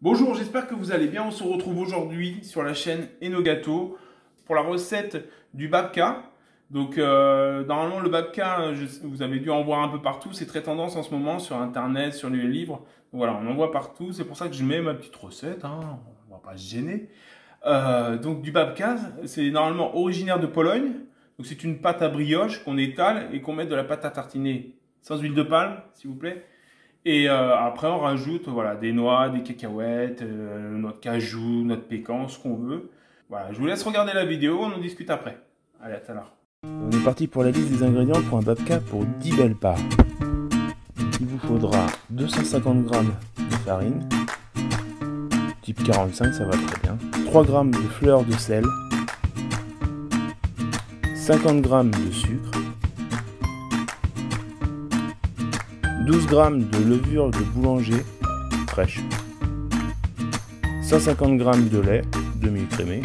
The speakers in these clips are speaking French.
Bonjour, j'espère que vous allez bien. On se retrouve aujourd'hui sur la chaîne Enogato pour la recette du babka. Donc normalement le babka, vous avez dû en voir un peu partout. C'est très tendance en ce moment sur internet, sur les livres. Donc, voilà, on en voit partout. C'est pour ça que je mets ma petite recette. Hein. On va pas se gêner. Donc du babka, c'est normalement originaire de Pologne. Donc c'est une pâte à brioche qu'on étale et qu'on met de la pâte à tartiner sans huile de palme, s'il vous plaît. Et après, on rajoute voilà, des noix, des cacahuètes, noix de cajou, noix de pécan, ce qu'on veut. Voilà, je vous laisse regarder la vidéo, on en discute après. Allez, à tout à l'heure. On est parti pour la liste des ingrédients pour un babka pour 10 belles parts. Il vous faudra 250 g de farine, type 45, ça va très bien. 3 g de fleur de sel, 50 g de sucre, 12 g de levure de boulanger fraîche, 150 g de lait demi-écrémé,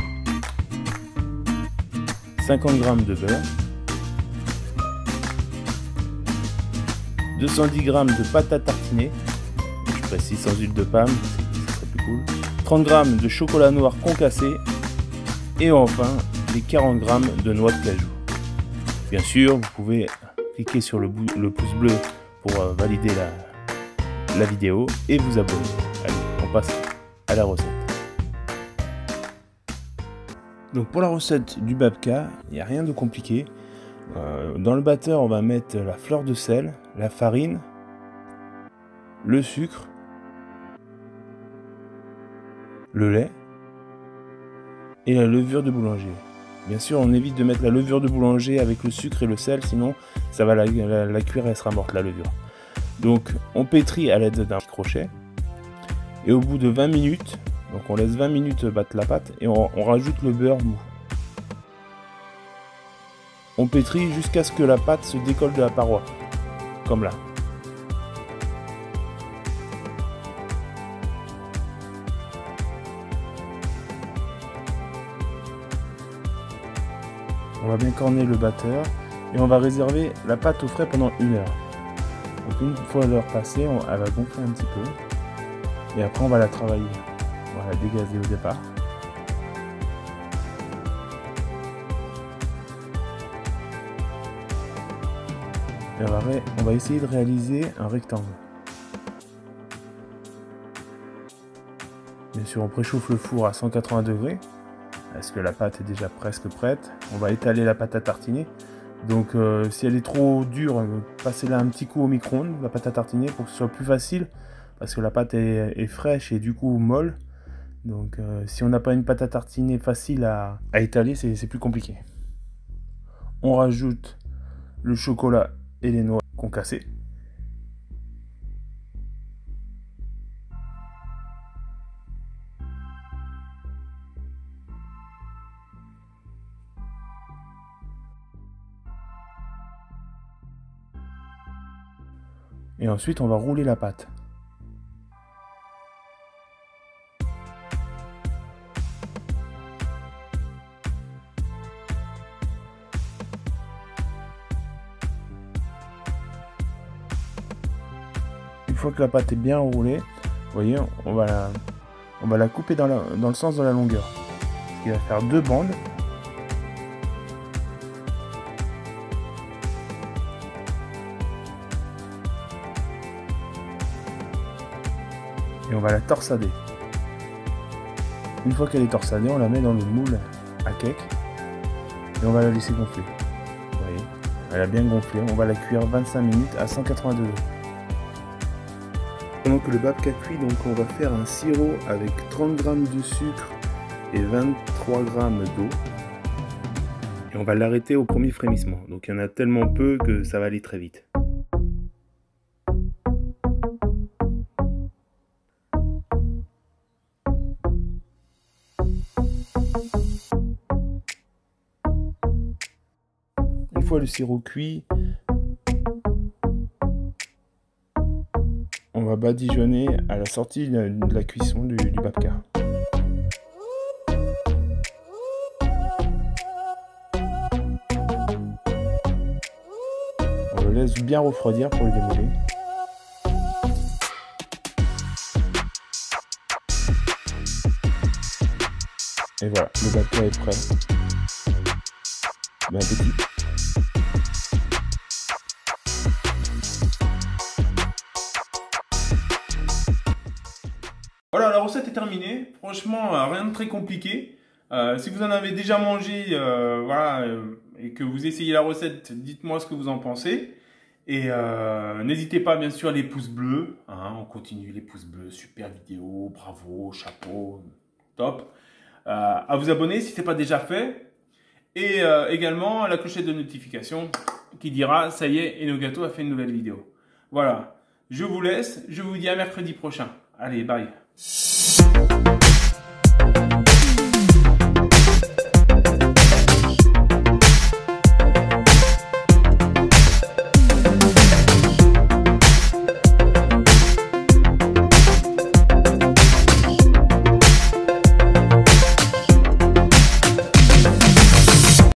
50 g de beurre, 210 g de pâte à tartiner, je précise sans huile de palme, ce serait plus cool, 30 g de chocolat noir concassé et enfin les 40 g de noix de cajou. Bien sûr, vous pouvez cliquer sur le pouce bleu pour valider la vidéo et vous abonner. Allez, on passe à la recette. Donc pour la recette du babka, il n'y a rien de compliqué. Dans le batteur, on va mettre la fleur de sel, la farine, le sucre, le lait et la levure de boulanger. Bien sûr, on évite de mettre la levure de boulanger avec le sucre et le sel, sinon ça va la cuire et elle sera morte la levure. Donc on pétrit à l'aide d'un crochet et au bout de 20 minutes, donc on laisse 20 minutes battre la pâte et on rajoute le beurre mou. On pétrit jusqu'à ce que la pâte se décolle de la paroi, comme là. On va bien corner le batteur et on va réserver la pâte au frais pendant 1 heure. Donc une fois l'heure passée, elle va gonfler un petit peu et après on va la travailler. On va la dégazer au départ. Et on va essayer de réaliser un rectangle. Bien sûr, on préchauffe le four à 180 degrés. Est-ce que la pâte est déjà presque prête? On va étaler la pâte à tartiner. Donc si elle est trop dure, passez-la un petit coup au micro-ondes, la pâte à tartiner, pour que ce soit plus facile. Parce que la pâte est fraîche et du coup molle. Donc si on n'a pas une pâte à tartiner facile à étaler, c'est plus compliqué. On rajoute le chocolat et les noix concassées. Et ensuite, on va rouler la pâte. Une fois que la pâte est bien roulée, vous voyez, on va la couper dans le sens de la longueur. Ce qui va faire 2 bandes. Et on va la torsader. Une fois qu'elle est torsadée, on la met dans le moule à cake et on va la laisser gonfler. Vous voyez, elle a bien gonflé. On va la cuire 25 minutes à 180 degrés. Pendant que le babka cuit, donc on va faire un sirop avec 30 g de sucre et 23 g d'eau. Et on va l'arrêter au premier frémissement. Donc il y en a tellement peu que ça va aller très vite. Une fois le sirop cuit, on va badigeonner à la sortie de la cuisson du babka. On le laisse bien refroidir pour le démouler. Et voilà, le babka est prêt. Bon appétit. Voilà, la recette est terminée. Franchement, rien de très compliqué. Si vous en avez déjà mangé, voilà, et que vous essayez la recette, dites-moi ce que vous en pensez. Et n'hésitez pas, bien sûr, les pouces bleus. Hein, on continue les pouces bleus. Super vidéo, bravo, chapeau, top. À vous abonner si ce n'est pas déjà fait. Et également la clochette de notification qui dira, ça y est, Enogato a fait une nouvelle vidéo. Voilà, je vous laisse. Je vous dis à mercredi prochain. Allez, bye.